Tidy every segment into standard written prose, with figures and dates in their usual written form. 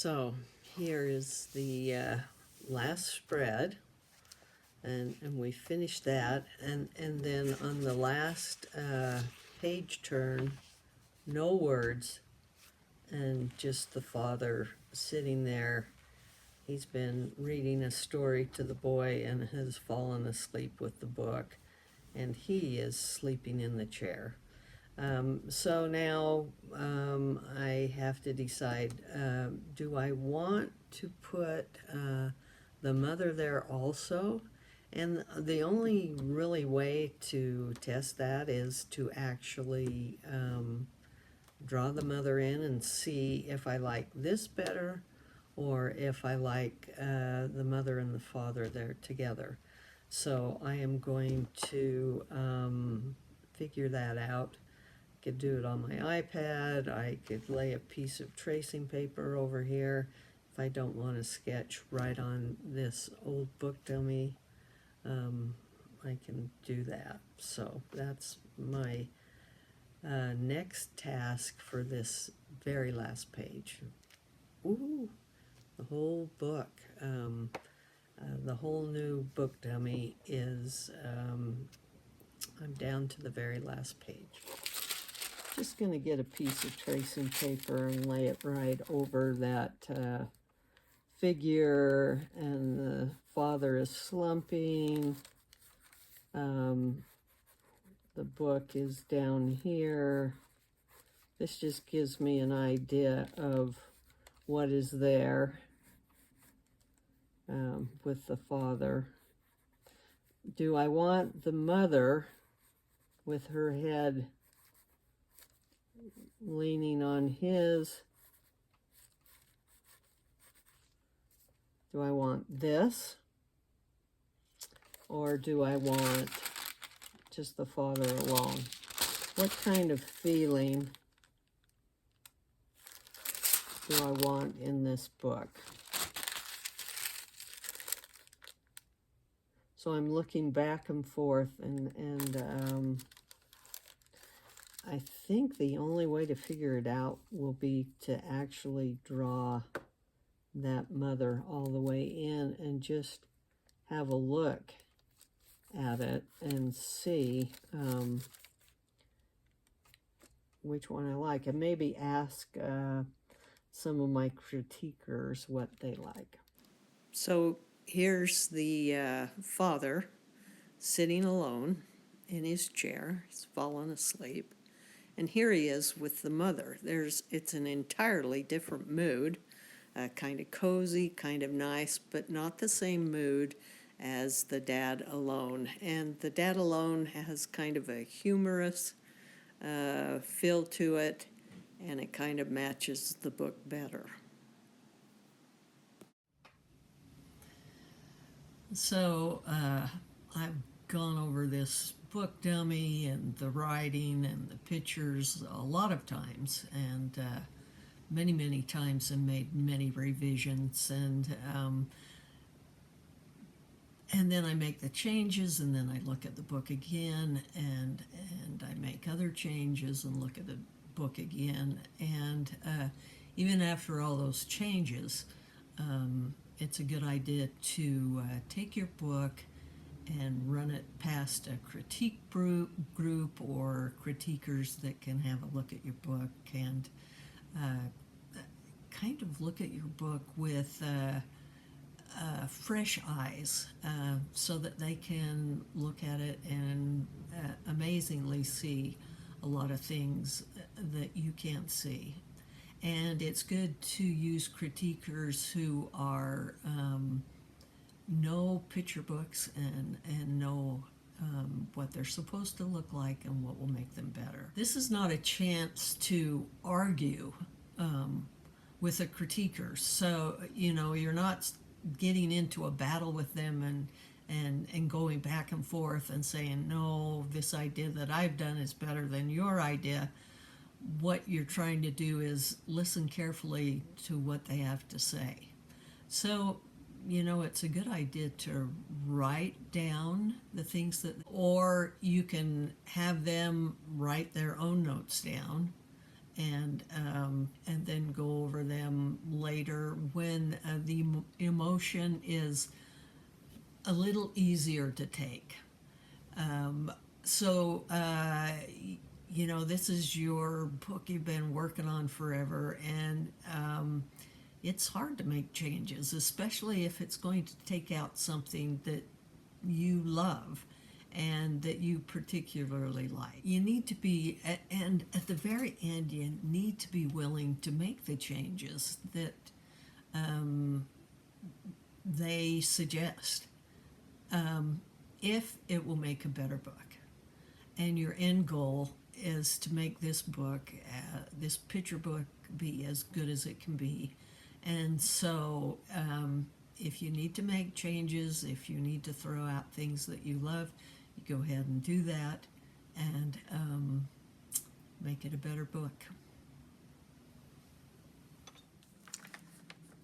So here is the last spread, and we finished that, and then on the last page turn, no words, and just the father sitting there. He's been reading a story to the boy and has fallen asleep with the book, and he is sleeping in the chair. So now I have to decide, do I want to put the mother there also? And the only really way to test that is to actually draw the mother in and see if I like this better, or if I like the mother and the father there together. So I am going to figure that out. I could do it on my iPad. I could lay a piece of tracing paper over here if I don't want to sketch right on this old book dummy. I can do that. So that's my next task for this very last page. Ooh, the whole book. The whole new book dummy is, I'm down to the very last page. Just going to get a piece of tracing paper and lay it right over that figure, and the father is slumping. The book is down here. This just gives me an idea of what is there with the father. Do I want the mother with her head leaning on his? Do I want this? Or do I want just the father alone? What kind of feeling do I want in this book? So I'm looking back and forth, and I think the only way to figure it out will be to actually draw that mother all the way in and just have a look at it and see which one I like, and maybe ask some of my critiquers what they like. So here's the father sitting alone in his chair. He's fallen asleep. And here he is with the mother. It's an entirely different mood, kind of cozy, kind of nice, but not the same mood as the dad alone. And the dad alone has kind of a humorous feel to it, and it kind of matches the book better. So I've gone over this book dummy and the writing and the pictures a lot of times, and many times, and made many revisions, and then I make the changes, and then I look at the book again, and I make other changes and look at the book again, and even after all those changes, it's a good idea to take your book and run it past a critique group or critiquers that can have a look at your book, and kind of look at your book with fresh eyes, so that they can look at it and amazingly see a lot of things that you can't see. And it's good to use critiquers who are know picture books and know what they're supposed to look like and what will make them better. This is not a chance to argue with a critiquer. So, you're not getting into a battle with them and going back and forth and saying, no, this idea that I've done is better than your idea. What you're trying to do is listen carefully to what they have to say. So, it's a good idea to write down the things or you can have them write their own notes down and then go over them later when the emotion is a little easier to take. So, you know, this is your book you've been working on forever, and it's hard to make changes, especially if it's going to take out something that you love and that you particularly like. You need to be, and at the very end, you need to be willing to make the changes that they suggest, if it will make a better book. And your end goal is to make this book, this picture book, be as good as it can be. And so, if you need to make changes, if you need to throw out things that you love, you go ahead and do that, and make it a better book.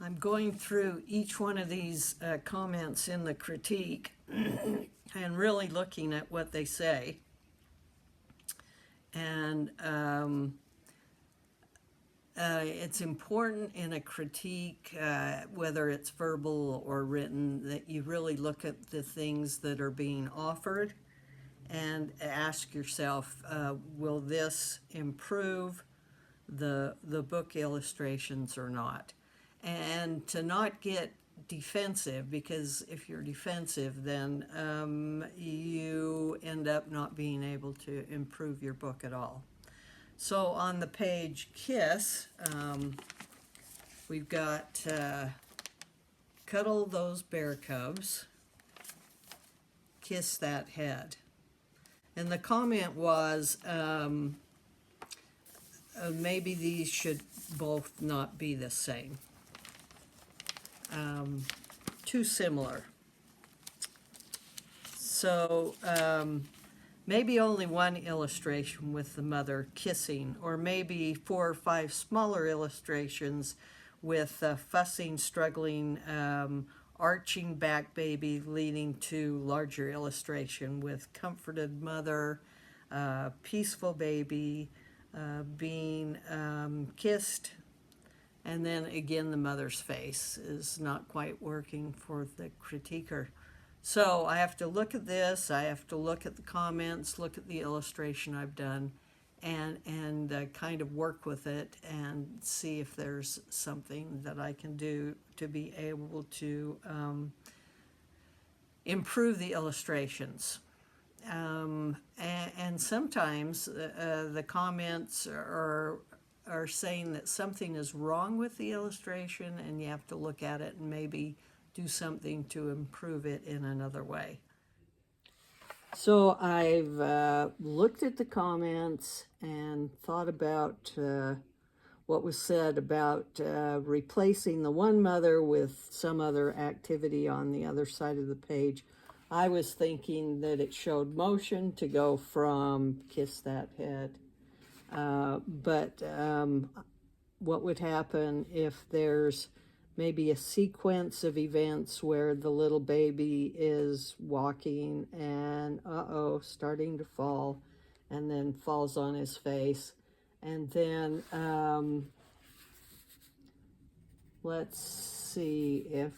I'm going through each one of these comments in the critique and really looking at what they say. And it's important in a critique, whether it's verbal or written, that you really look at the things that are being offered and ask yourself, will this improve the book illustrations or not? And to not get defensive, because if you're defensive, then you end up not being able to improve your book at all. So on the page Kiss, we've got Cuddle Those Bear Cubs, Kiss That Head. And the comment was, maybe these should both not be the same. Too similar. So maybe only one illustration with the mother kissing, or maybe 4 or 5 smaller illustrations with fussing, struggling, arching back baby, leading to larger illustration with comforted mother, peaceful baby, being kissed. And then again, the mother's face is not quite working for the critiquer. So I have to look at this, I have to look at the comments, look at the illustration I've done, and kind of work with it and see if there's something that I can do to be able to improve the illustrations. And sometimes the comments are saying that something is wrong with the illustration, and you have to look at it and maybe do something to improve it in another way. So I've looked at the comments and thought about what was said about replacing the one mother with some other activity on the other side of the page. I was thinking that it showed motion to go from Kiss That Head. But what would happen if there's maybe a sequence of events where the little baby is walking and starting to fall, and then falls on his face, and then let's see if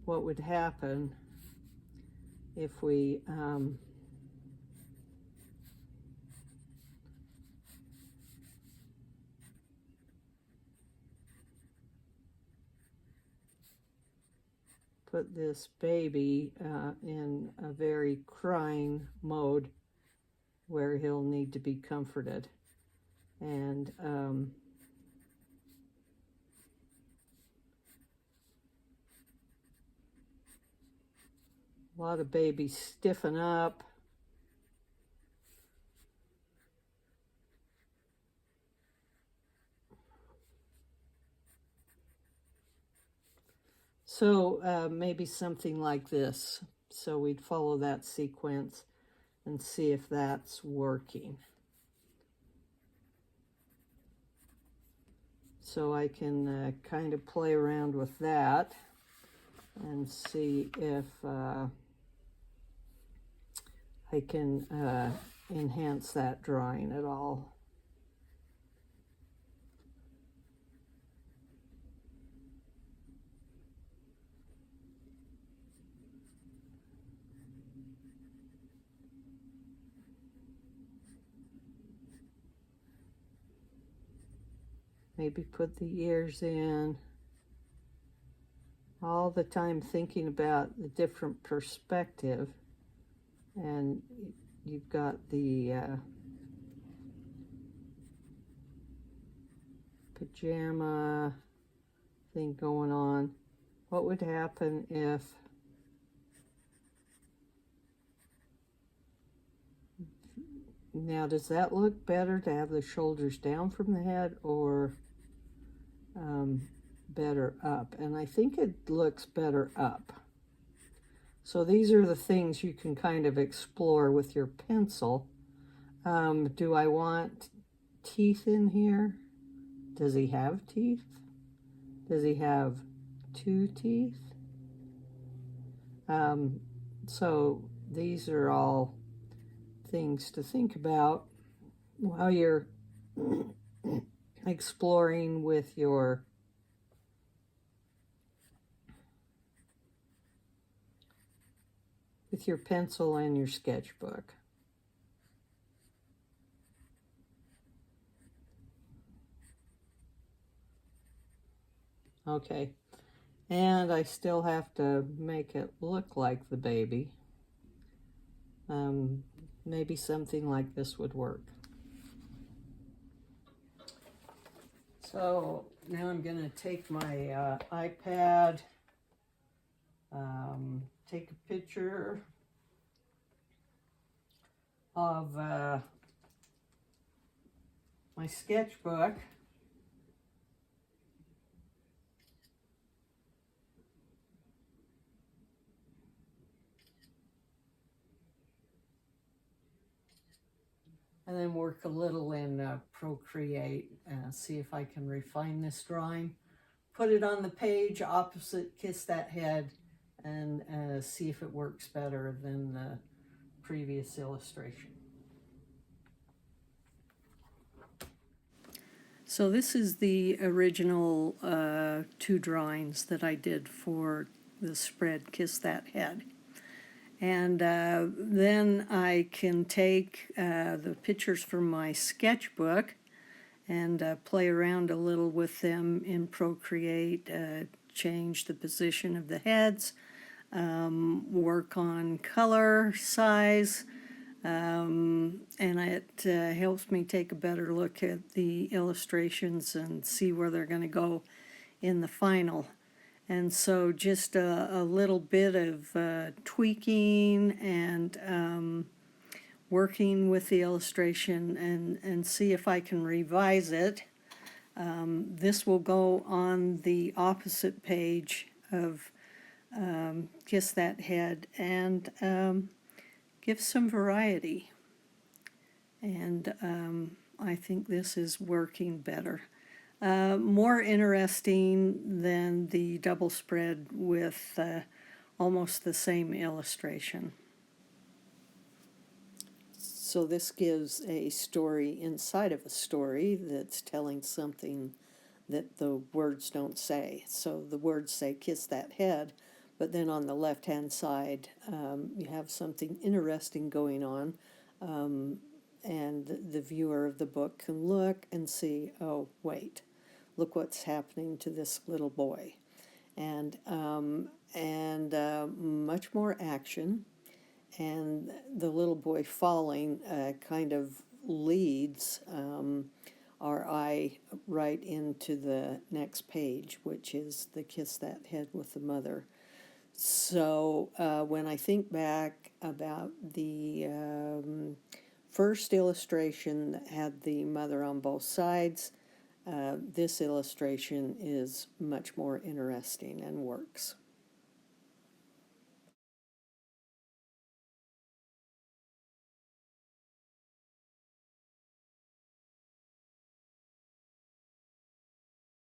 what would happen if we put this baby in a very crying mode where he'll need to be comforted. And a lot of babies stiffen up. So maybe something like this. So we'd follow that sequence and see if that's working. So I can kind of play around with that and see if I can enhance that drawing at all. Maybe put the ears in. All the time thinking about the different perspective. And you've got the pajama thing going on. What would happen if now, does that look better to have the shoulders down from the head or better up? And I think it looks better up. So these are the things you can kind of explore with your pencil. Do I want teeth in here? Does he have teeth? Does he have 2 teeth? So these are all things to think about while you're exploring with your pencil and your sketchbook. Okay, and I still have to make it look like the baby. Maybe something like this would work. So now I'm going to take my iPad, take a picture of my sketchbook. And then work a little in Procreate, see if I can refine this drawing. Put it on the page opposite Kiss That Head and see if it works better than the previous illustration. So this is the original 2 drawings that I did for the spread Kiss That Head. And then I can take the pictures from my sketchbook and play around a little with them in Procreate, change the position of the heads, work on color, size, and it helps me take a better look at the illustrations and see where they're going to go in the final. And so just a little bit of tweaking and working with the illustration and see if I can revise it. This will go on the opposite page of Kiss That Head and give some variety. And I think this is working better. More interesting than the double spread with almost the same illustration. So this gives a story inside of a story that's telling something that the words don't say. So the words say Kiss That Head, but then on the left-hand side you have something interesting going on, and the viewer of the book can look and see, oh, wait, look what's happening to this little boy. And much more action. And the little boy falling kind of leads our eye right into the next page, which is the Kiss That Head with the mother. So when I think back about the first illustration that had the mother on both sides, this illustration is much more interesting and works.